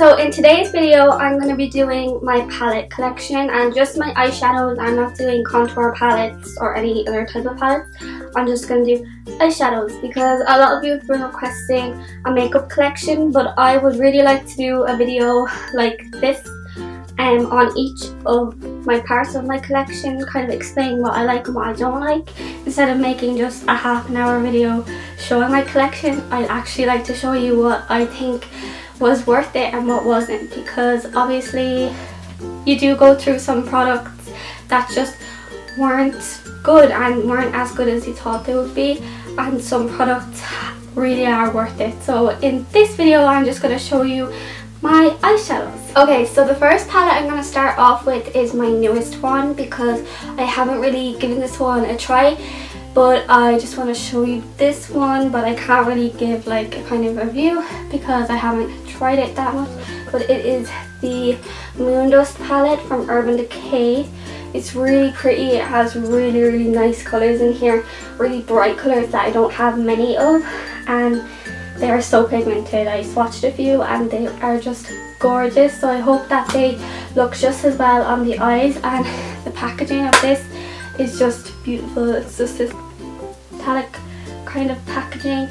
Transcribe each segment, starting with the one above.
So in today's video, I'm going to be doing my palette collection and just my eyeshadows. I'm not doing contour palettes or any other type of palettes. I'm just going to do eyeshadows because a lot of you have been requesting a makeup collection, but I would really like to do a video like this on each of my parts of my collection, kind of explain what I like and what I don't like, instead of making just a half-an-hour video showing my collection. I'd actually like to show you what I think was worth it and what wasn't, because obviously you do go through some products that just weren't good and weren't as good as you thought they would be, and some products really are worth it. So in this video I'm just going to show you my eyeshadows. Okay, so the first palette I'm going to start off with is my newest one because I haven't really given this one a try, but I just want to show you this one, but I can't really give like a kind of review because I haven't tried it that much. But it is the Moondust palette from Urban Decay. It's really pretty. It has really nice colours in here, really bright colours that I don't have many of, and they are so pigmented. I swatched a few and they are just gorgeous, so I hope that they look just as well on the eyes. And the packaging of this is just beautiful. It's just this metallic kind of packaging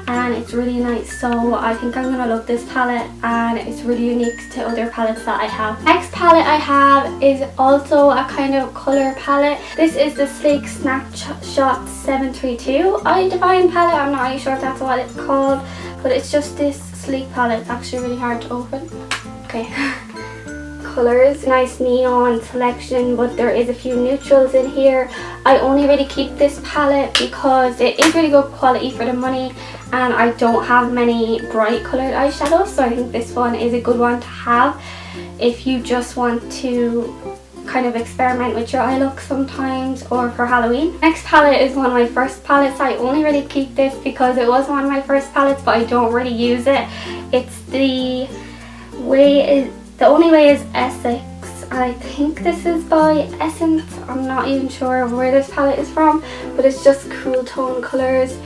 and it's really nice, so I think I'm gonna love this palette and it's really unique to other palettes that I have. Next palette I have is also a kind of colour palette. This is the Sleek Snapshot 732 Eye Divine palette. I'm not really sure if that's what it's called, but it's just this sleek palette. It's actually really hard to open. Okay. Colours, nice neon selection, but there is a few neutrals in here. I only really keep this palette because it is really good quality for the money and I don't have many bright coloured eyeshadows, so I think this one is a good one to have if you just want to kind of experiment with your eye look sometimes or for Halloween. Next palette is one of my first palettes. I only really keep this because it was one of my first palettes, but I don't really use it. It's the Only Way is Essex. I think this is by Essence. I'm not even sure where this palette is from, but it's just cool tone colours.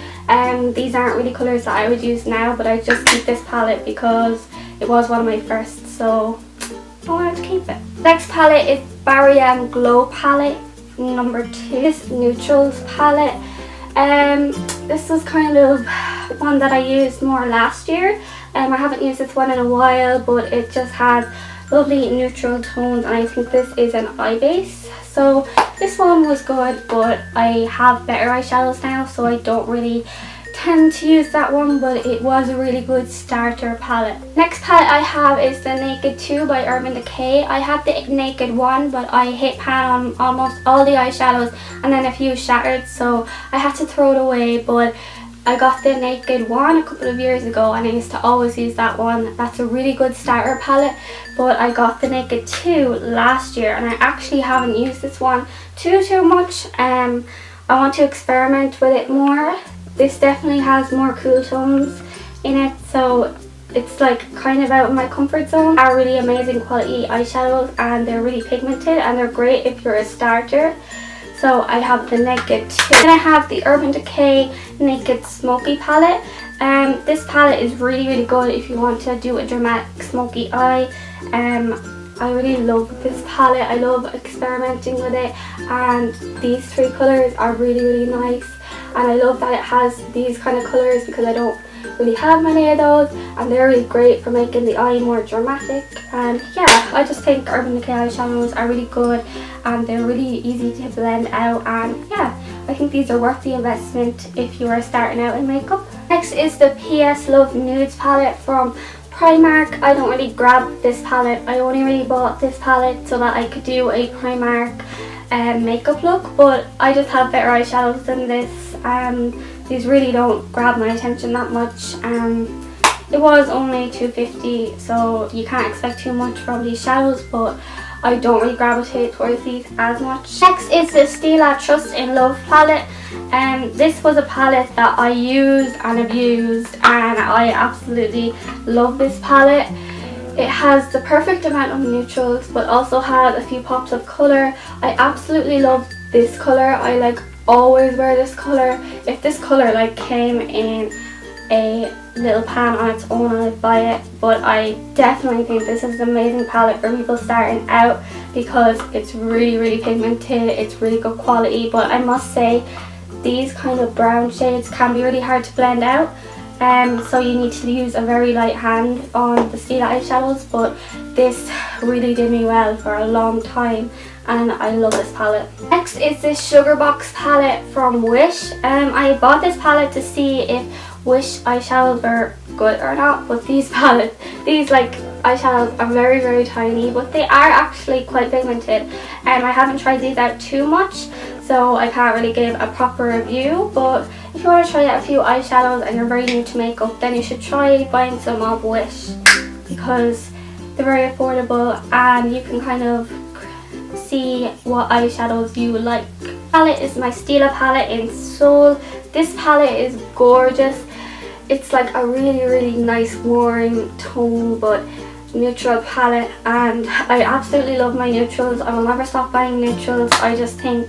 These aren't really colours that I would use now, but I just keep this palette because it was one of my first, so I wanted to keep it. Next palette is Barrier Glow palette number 2. This Neutrals palette. This was kind of one that I used more last year. I haven't used this one in a while, but it just has lovely neutral tones and I think this is an eye base. So this one was good, but I have better eyeshadows now, so I don't really tend to use that one, but it was a really good starter palette. Next palette I have is the Naked 2 by Urban Decay. I had the Naked 1, but I hit pan on almost all the eyeshadows and then a few shattered, so I had to throw it away. But I got the Naked 1 a couple of years ago and I used to always use that one. That's a really good starter palette, but I got the Naked 2 last year and I actually haven't used this one too much. I want to experiment with it more. This definitely has more cool tones in it, so it's like kind of out of my comfort zone. They are really amazing quality eyeshadows and they're really pigmented and they're great if you're a starter. So I have the Naked 2. Then I have the Urban Decay Naked Smoky palette. This palette is really good if you want to do a dramatic smoky eye. I really love this palette. I love experimenting with it, and these 3 colours are really nice. And I love that it has these kind of colours because I don't really have many of those, and they're really great for making the eye more dramatic. And yeah, I just think Urban Decay eyeshadows are really good and they're really easy to blend out, and yeah, I think these are worth the investment if you are starting out in makeup. Next is the PS Love Nudes palette from Primark. I don't really grab this palette. I only really bought this palette so that I could do a Primark makeup look, but I just have better eyeshadows than this. These really don't grab my attention that much. It was only $2.50, so you can't expect too much from these shadows, but I don't really gravitate towards these as much. Next is the Stila Trust in Love palette. This was a palette that I used and abused, and I absolutely love this palette. It has the perfect amount of neutrals but also has a few pops of colour. I absolutely love this colour. I like always wear this colour. If this colour like came in a little pan on its own and I'd buy it, but I definitely think this is an amazing palette for people starting out because it's really pigmented, it's really good quality, but I must say these kind of brown shades can be really hard to blend out, so you need to use a very light hand on the Stila eyeshadows, but this really did me well for a long time and I love this palette. Next is this Sugar Box palette from Wish. I bought this palette to see if Wish eyeshadows were good or not, but these like eyeshadows are very tiny, but they are actually quite pigmented, and I haven't tried these out too much, so I can't really give a proper review. But if you want to try out a few eyeshadows and you're very new to makeup, then you should try buying some of Wish because they're very affordable and you can kind of see what eyeshadows you like. Palette is my Stila palette in Soul. This palette is gorgeous. It's like a really nice warm tone but neutral palette, and I absolutely love my neutrals. I will never stop buying neutrals. I just think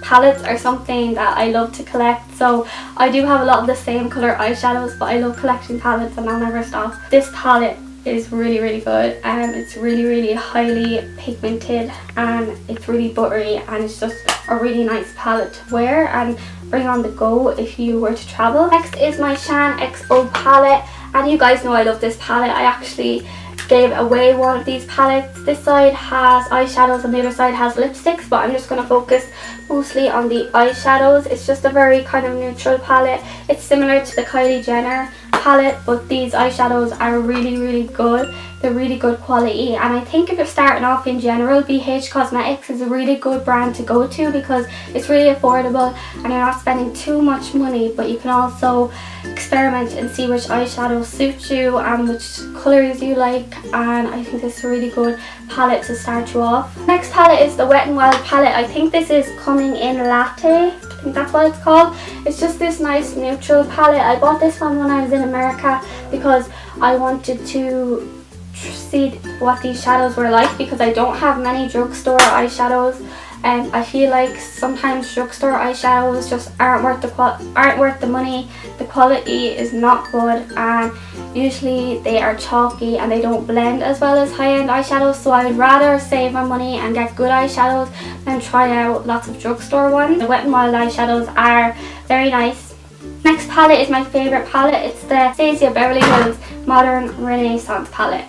palettes are something that I love to collect, so I do have a lot of the same colour eyeshadows, but I love collecting palettes and I'll never stop. This palette is really good, and it's really highly pigmented and it's really buttery, and it's just a really nice palette to wear and bring on the go if you were to travel. Next is my Shan XO palette, and you guys know I love this palette. I actually gave away one of these palettes. This side has eyeshadows and the other side has lipsticks, but I'm just going to focus mostly on the eyeshadows. It's just a very kind of neutral palette. It's similar to the Kylie Jenner palette, but these eyeshadows are really good. They're really good quality, and I think if you're starting off in general, BH Cosmetics is a really good brand to go to because it's really affordable and you're not spending too much money, but you can also experiment and see which eyeshadows suit you and which colours you like, and I think this is a really good palette to start you off. Next palette is the Wet n Wild palette. I think this is coming in Latte. I think that's what it's called. It's just this nice neutral palette. I bought this one when I was in America because I wanted to see what these shadows were like because I don't have many drugstore eyeshadows, and I feel like sometimes drugstore eyeshadows just aren't worth the money. The quality is not good, and usually they are chalky and they don't blend as well as high-end eyeshadows, so I would rather save my money and get good eyeshadows than try out lots of drugstore ones. The Wet n Wild eyeshadows are very nice. Next palette is my favourite palette. It's the Anastasia Beverly Hills Modern Renaissance palette.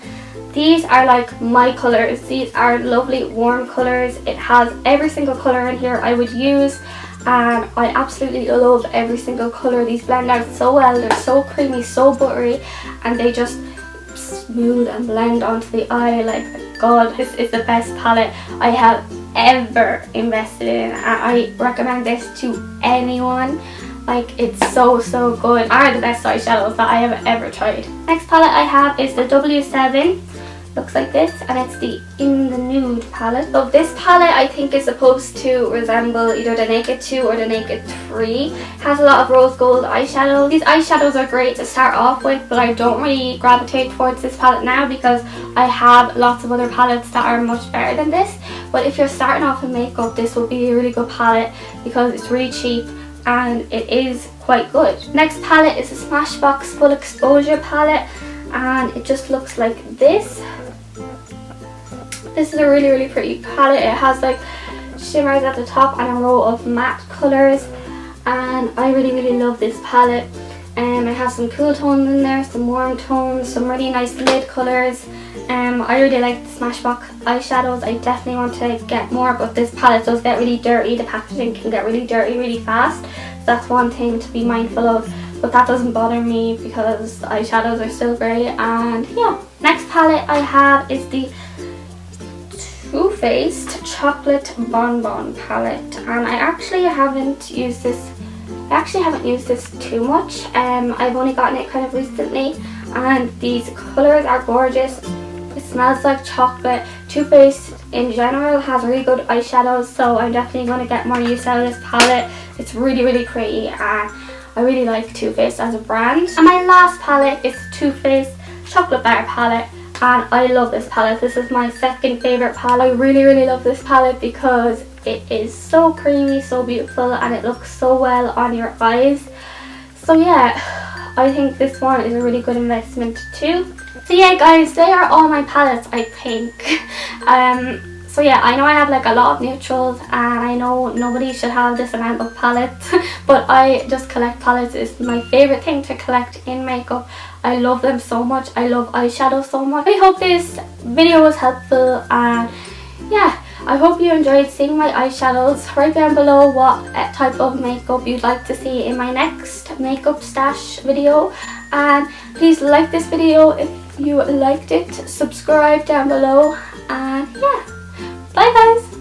These are like my colours. These are lovely warm colours. It has every single colour in here I would use, and I absolutely love every single colour. These blend out so well. They're so creamy, so buttery, and they just smooth and blend onto the eye. Like, God, this is the best palette I have ever invested in, and I recommend this to anyone. Like, it's so good. Are the best eyeshadows that I have ever tried. Next palette I have is the W7. Looks like this, and it's the In the Nude palette. So this palette I think is supposed to resemble either the Naked 2 or the Naked 3. It has a lot of rose gold eyeshadows. These eyeshadows are great to start off with, but I don't really gravitate towards this palette now because I have lots of other palettes that are much better than this. But if you're starting off in makeup, this will be a really good palette because it's really cheap and it is quite good. Next palette is the Smashbox Full Exposure palette, and it just looks like this. This is a really pretty palette. It has like shimmers at the top and a row of matte colours, and I really love this palette. It has some cool tones in there, some warm tones, some really nice lid colours. I really like the Smashbox eyeshadows. I definitely want to get more, but this palette does get really dirty. The packaging can get really dirty really fast, so that's one thing to be mindful of, but that doesn't bother me because the eyeshadows are still great. And yeah, next palette I have is the Too Faced Chocolate Bonbon palette, and I actually haven't used this too much. I've only gotten it kind of recently, and these colours are gorgeous. It smells like chocolate. Too Faced in general has really good eyeshadows, so I'm definitely going to get more use out of this palette. It's really pretty, and I really like Too Faced as a brand. And my last palette is Too Faced Chocolate Bar palette, and I love this palette. This is my second favourite palette. I really love this palette because it is so creamy, so beautiful, and it looks so well on your eyes. So yeah, I think this one is a really good investment too. So yeah guys, they are all my palettes I think. So yeah, I know I have like a lot of neutrals and I know nobody should have this amount of palettes but I just collect palettes. It's my favourite thing to collect in makeup. I love them so much. I love eyeshadow so much. I hope this video was helpful and yeah, I hope you enjoyed seeing my eyeshadows. Write down below what type of makeup you'd like to see in my next makeup stash video and please like this video if you liked it, subscribe down below and yeah. Bye guys!